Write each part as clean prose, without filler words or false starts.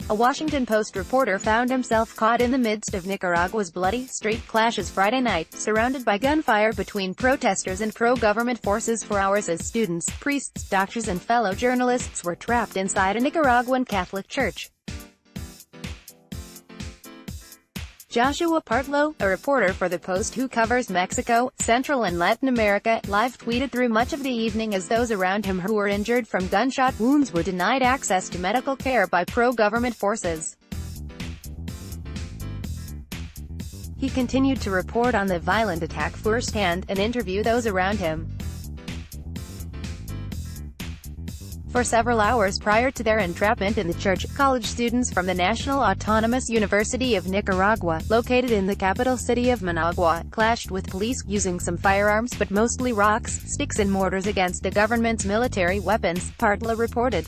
A Washington Post reporter found himself caught in the midst of Nicaragua's bloody street clashes Friday night, surrounded by gunfire between protesters and pro-government forces for hours as students, priests, doctors and fellow journalists were trapped inside a Nicaraguan Catholic church. Joshua Partlow, a reporter for The Post who covers Mexico, Central and Latin America, live tweeted through much of the evening as those around him who were injured from gunshot wounds were denied access to medical care by pro-government forces. He continued to report on the violent attack firsthand, and interview those around him. For several hours prior to their entrapment in the church, college students from the National Autonomous University of Nicaragua, located in the capital city of Managua, clashed with police, using some firearms but mostly rocks, sticks and mortars against the government's military weapons, Partlow reported.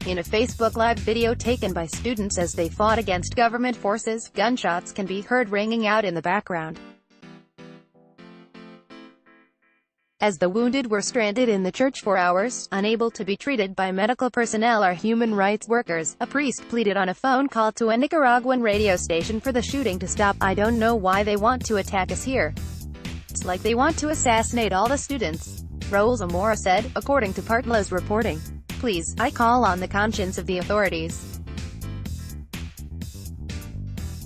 In a Facebook Live video taken by students as they fought against government forces, gunshots can be heard ringing out in the background. As the wounded were stranded in the church for hours, unable to be treated by medical personnel or human rights workers, a priest pleaded on a phone call to a Nicaraguan radio station for the shooting to stop. "I don't know why they want to attack us here. It's like they want to assassinate all the students," Raul Zamora said, according to Partlow's reporting. "Please, I call on the conscience of the authorities.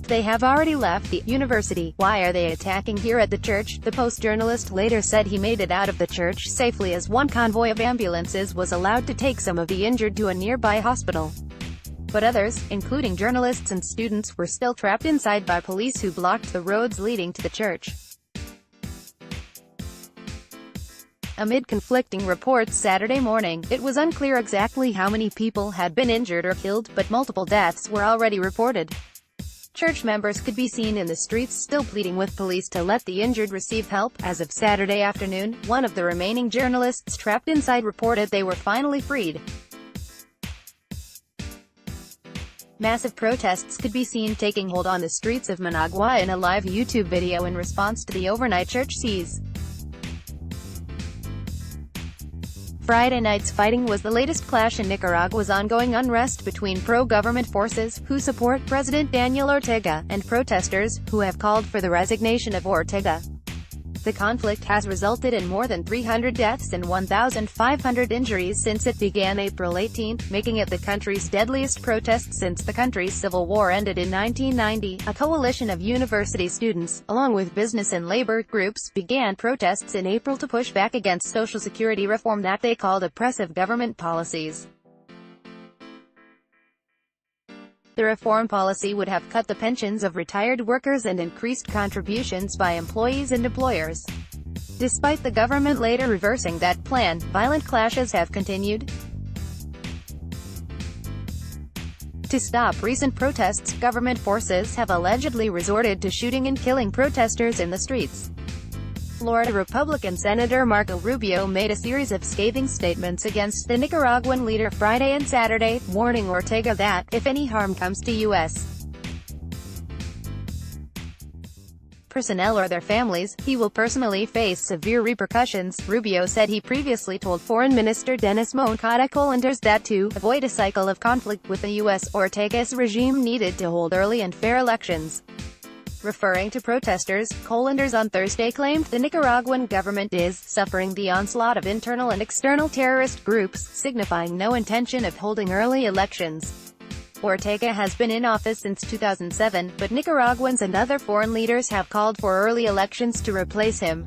They have already left the university. Why are they attacking here at the church?" The Post journalist later said he made it out of the church safely as one convoy of ambulances was allowed to take some of the injured to a nearby hospital. But others, including journalists and students, were still trapped inside by police who blocked the roads leading to the church. Amid conflicting reports Saturday morning, it was unclear exactly how many people had been injured or killed, but multiple deaths were already reported. Church members could be seen in the streets still pleading with police to let the injured receive help. As of Saturday afternoon, one of the remaining journalists trapped inside reported they were finally freed. Massive protests could be seen taking hold on the streets of Managua in a live YouTube video in response to the overnight church seize. Friday night's fighting was the latest clash in Nicaragua's ongoing unrest between pro-government forces, who support President Daniel Ortega, and protesters, who have called for the resignation of Ortega. The conflict has resulted in more than 300 deaths and 1,500 injuries since it began April 18, making it the country's deadliest protest since the country's civil war ended in 1990. A coalition of university students, along with business and labor groups, began protests in April to push back against Social Security reform that they called oppressive government policies. The reform policy would have cut the pensions of retired workers and increased contributions by employees and employers. Despite the government later reversing that plan, violent clashes have continued. To stop recent protests, government forces have allegedly resorted to shooting and killing protesters in the streets. Florida Republican Senator Marco Rubio made a series of scathing statements against the Nicaraguan leader Friday and Saturday, warning Ortega that, if any harm comes to U.S. personnel or their families, he will personally face severe repercussions. Rubio said he previously told Foreign Minister Dennis Moncada Colanders that to avoid a cycle of conflict with the U.S., Ortega's regime needed to hold early and fair elections. Referring to protesters, Colanders on Thursday claimed the Nicaraguan government is suffering the onslaught of internal and external terrorist groups, signifying no intention of holding early elections. Ortega has been in office since 2007, but Nicaraguans and other foreign leaders have called for early elections to replace him.